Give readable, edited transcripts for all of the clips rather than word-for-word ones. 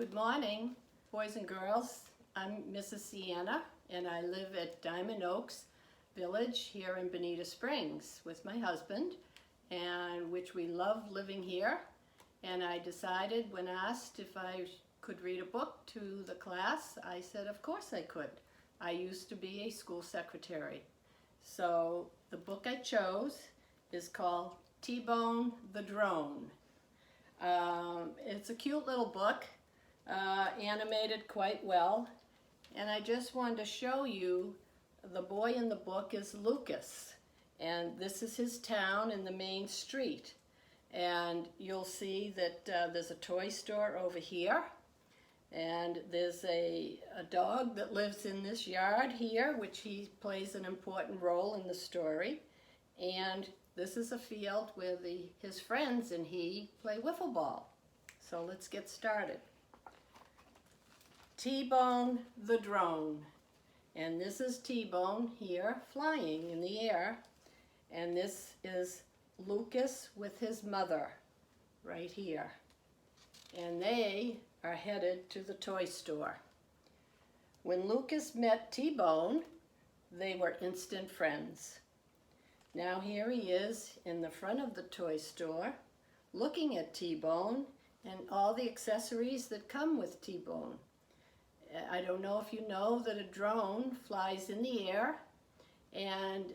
Good morning, boys and girls. I'm Mrs. Scianna, and I live at Diamond Oaks Village here in Bonita Springs with my husband, and which we love living here. And I decided when asked if I could read a book to the class, I said of course I could. I used to be a school secretary. So the book I chose is called T-Bone the Drone. It's a cute little book. Animated quite well, and I just wanted to show you the boy in the book is Lucas, and this is his town in the main street, and you'll see that there's a toy store over here, and there's a dog that lives in this yard here, which he plays an important role in the story, and this is a field where his friends and he play wiffle ball. So let's get started. T-Bone the drone, and this is T-Bone here flying in the air, and this is Lucas with his mother right here, and they are headed to the toy store. When Lucas met T-Bone, they were instant friends. Now here he is in the front of the toy store looking at T-Bone and all the accessories that come with T-Bone. I don't know if you know that a drone flies in the air, and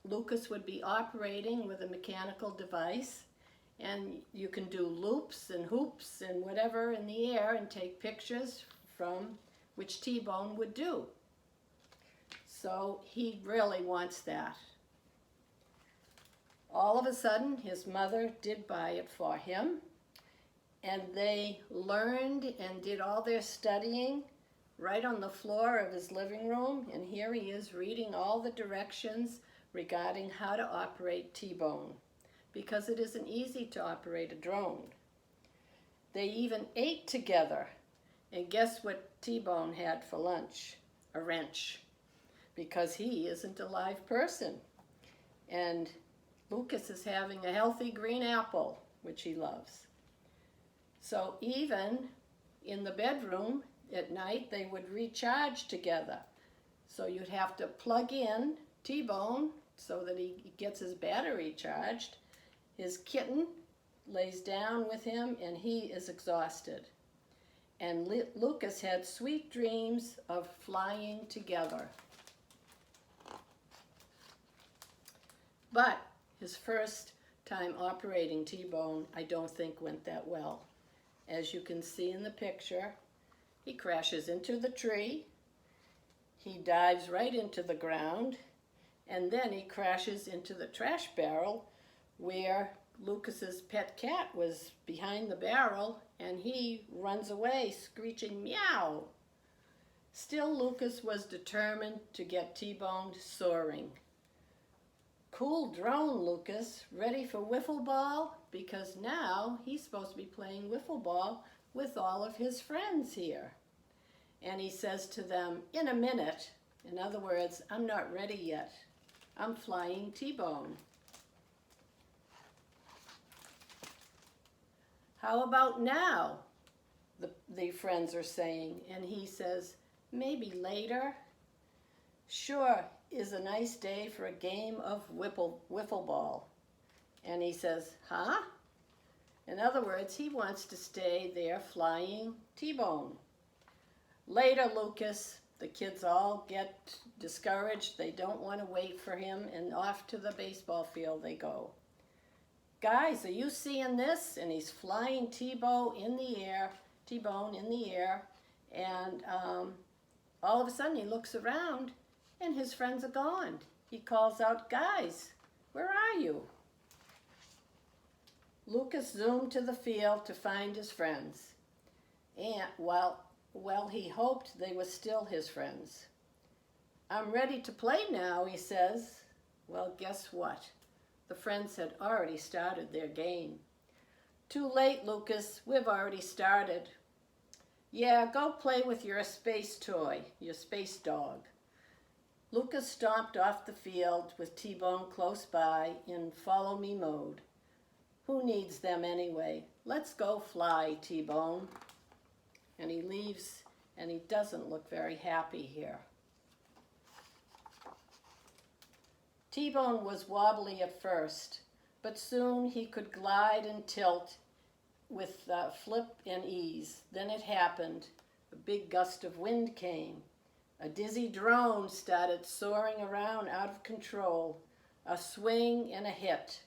Lucas would be operating with a mechanical device, and you can do loops and hoops and whatever in the air and take pictures from which T-Bone would do. So he really wants that. All of a sudden, his mother did buy it for him, and they learned and did all their studying right on the floor of his living room, and here he is reading all the directions regarding how to operate T-Bone, because it isn't easy to operate a drone. They even ate together, and guess what T-Bone had for lunch? A wrench, because he isn't a live person. And Lucas is having a healthy green apple, which he loves. So even in the bedroom at night, they would recharge together. So you'd have to plug in T-Bone so that he gets his battery charged. His kitten lays down with him, and he is exhausted. And Lucas had sweet dreams of flying together. But his first time operating T-Bone, I don't think went that well. As you can see in the picture, he crashes into the tree, he dives right into the ground, and then he crashes into the trash barrel where Lucas's pet cat was behind the barrel, and he runs away screeching meow. Still, Lucas was determined to get T-Bone soaring. Cool drone, Lucas. Ready for wiffle ball? Because now he's supposed to be playing wiffle ball with all of his friends here. And he says to them, in a minute. In other words, I'm not ready yet. I'm flying T-Bone. How about now? The friends are saying. And he says, maybe later. Sure is a nice day for a game of wiffle ball. And he says, huh? In other words, he wants to stay there flying T-Bone. Later, Lucas. The kids all get discouraged. They don't want to wait for him, and off to the baseball field they go. Guys, are you seeing this? And he's flying T-Bone in the air, and all of a sudden he looks around, and his friends are gone. He calls out, guys, where are you? Lucas zoomed to the field to find his friends, and well, he hoped they were still his friends. I'm ready to play now, he says. Well, guess what? The friends had already started their game. Too late, Lucas. We've already started. Yeah, go play with your space toy, your space dog. Lucas stomped off the field with T-Bone close by in follow-me mode. Who needs them anyway? Let's go fly, T-Bone. and he leaves, and he doesn't look very happy here. T-Bone was wobbly at first, but soon he could glide and tilt with flip and ease. Then it happened. A big gust of wind came. A dizzy drone started soaring around out of control. A swing and a hit.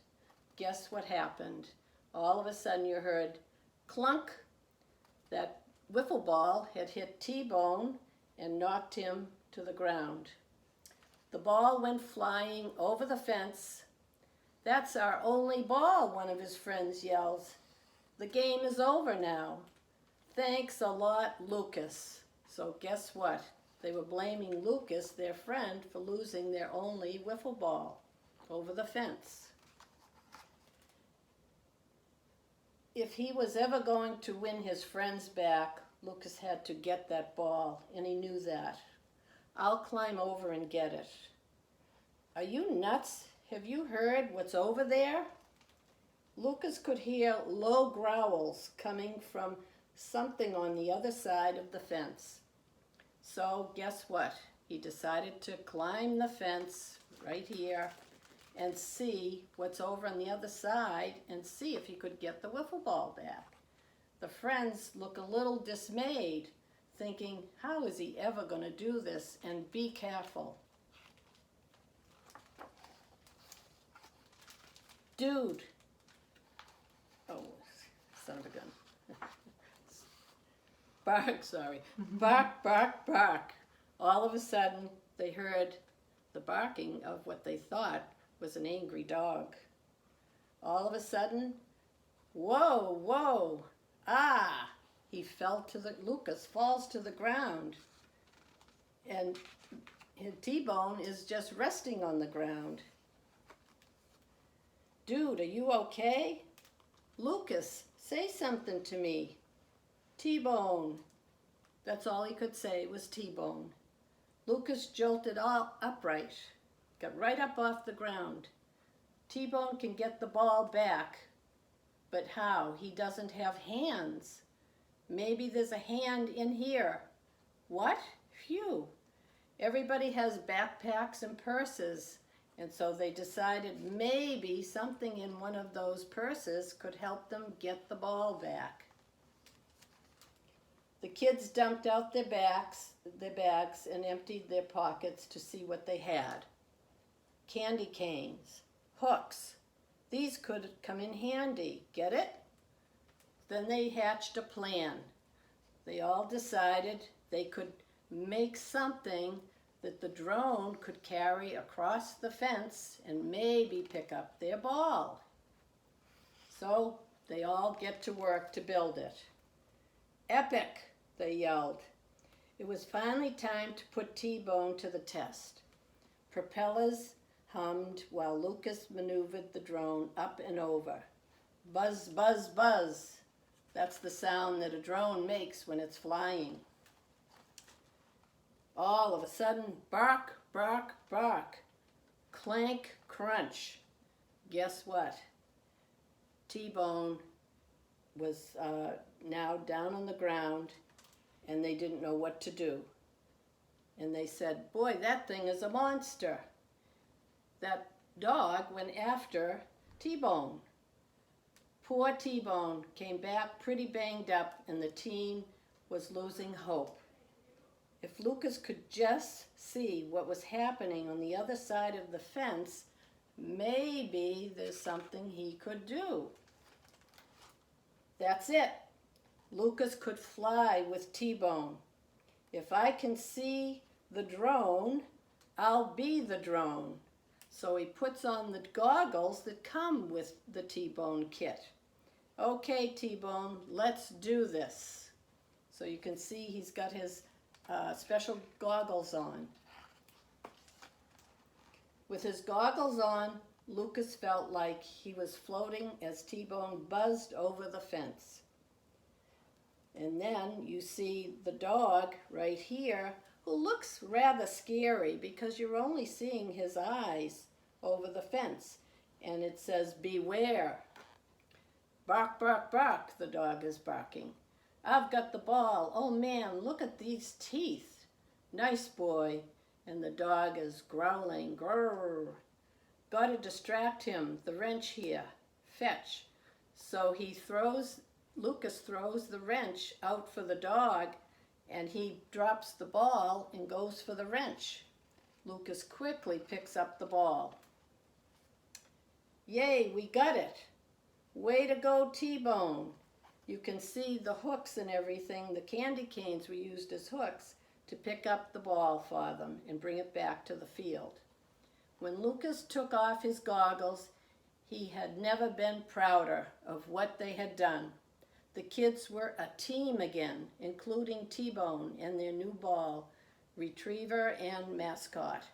Guess what happened? All of a sudden you heard clunk. That wiffle ball had hit T-Bone and knocked him to the ground. The ball went flying over the fence. "That's our only ball," one of his friends yells. "The game is over now." "Thanks a lot, Lucas." So guess what? They were blaming Lucas, their friend, for losing their only wiffle ball over the fence. If he was ever going to win his friends back, Lucas had to get that ball, and he knew that. "I'll climb over and get it." "Are you nuts? Have you heard what's over there?" Lucas could hear low growls coming from something on the other side of the fence. So guess what? He decided to climb the fence right here and see what's over on the other side and see if he could get the wiffle ball back. The friends look a little dismayed, thinking, how is he ever going to do this? And be careful. "Dude." Oh, son of a gun. Bark, sorry. Bark, bark, bark. All of a sudden, they heard the barking of what they thought was an angry dog. All of a sudden, whoa, whoa, ah! Lucas falls to the ground. And T-Bone is just resting on the ground. "Dude, are you okay?" "Lucas, say something to me." "T-Bone." That's all he could say was T-Bone. Lucas jolted all upright, got right up off the ground. T-Bone can get the ball back, but how? He doesn't have hands. Maybe there's a hand in here. What? Phew. Everybody has backpacks and purses, and so they decided maybe something in one of those purses could help them get the ball back. The kids dumped out their bags and emptied their pockets to see what they had. Candy canes, hooks. These could come in handy. Get it? Then they hatched a plan. They all decided they could make something that the drone could carry across the fence and maybe pick up their ball. So they all get to work to build it. "Epic," they yelled. It was finally time to put T-Bone to the test. Propellers hummed while Lucas maneuvered the drone up and over. Buzz, buzz, buzz. That's the sound that a drone makes when it's flying. All of a sudden, bark, bark, bark. Clank, crunch. Guess what? T-Bone was now down on the ground, and they didn't know what to do. And they said, "Boy, that thing is a monster." That dog went after T-Bone. Poor T-Bone came back pretty banged up, and the team was losing hope. If Lucas could just see what was happening on the other side of the fence, maybe there's something he could do. That's it. Lucas could fly with T-Bone. If I can see the drone, I'll be the drone. So he puts on the goggles that come with the T-Bone kit. "Okay, T-Bone, let's do this." So you can see he's got his special goggles on. With his goggles on, Lucas felt like he was floating as T-Bone buzzed over the fence. And then you see the dog right here, who looks rather scary because you're only seeing his eyes over the fence. And it says, "Beware." "Bark, bark, bark," the dog is barking. I've got the ball. Oh man, look at these teeth. Nice boy. And the dog is growling. Grrr. Gotta distract him. The wrench here. Fetch. So Lucas throws the wrench out for the dog, and he drops the ball and goes for the wrench. Lucas quickly picks up the ball. Yay, we got it. Way to go, T-Bone. You can see the hooks and everything. The candy canes were used as hooks to pick up the ball for them and bring it back to the field. When Lucas took off his goggles, he had never been prouder of what they had done. The kids were a team again, including T-Bone and their new ball, retriever and mascot.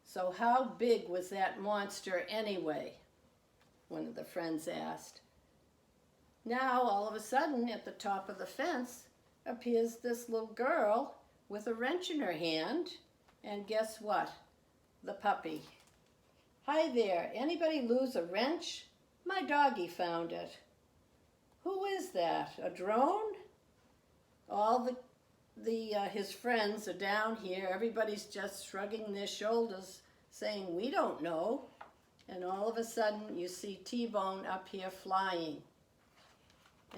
So how big was that monster anyway? One of the friends asked. Now, all of a sudden, at the top of the fence, appears this little girl with a wrench in her hand, and guess what? The puppy. Hi there, anybody lose a wrench? My doggy found it. Who is that, a drone? All his friends are down here. Everybody's just shrugging their shoulders, saying, we don't know. And all of a sudden, you see T-Bone up here flying.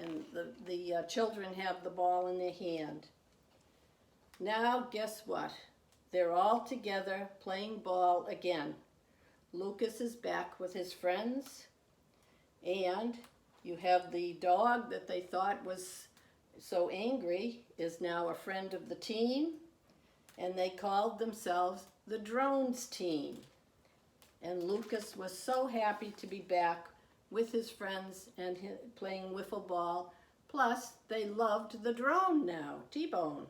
And the children have the ball in their hand. Now, guess what? They're all together playing ball again. Lucas is back with his friends, and you have the dog that they thought was so angry is now a friend of the team, and they called themselves the Drones team. And Lucas was so happy to be back with his friends and playing wiffle ball. Plus, they loved the drone now, T-Bone.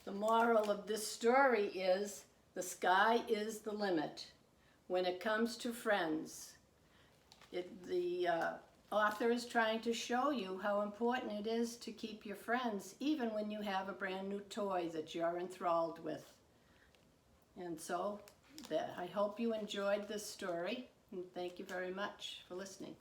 The moral of this story is the sky is the limit when it comes to friends. The author is trying to show you how important it is to keep your friends even when you have a brand new toy that you're enthralled with. And so I hope you enjoyed this story, and thank you very much for listening.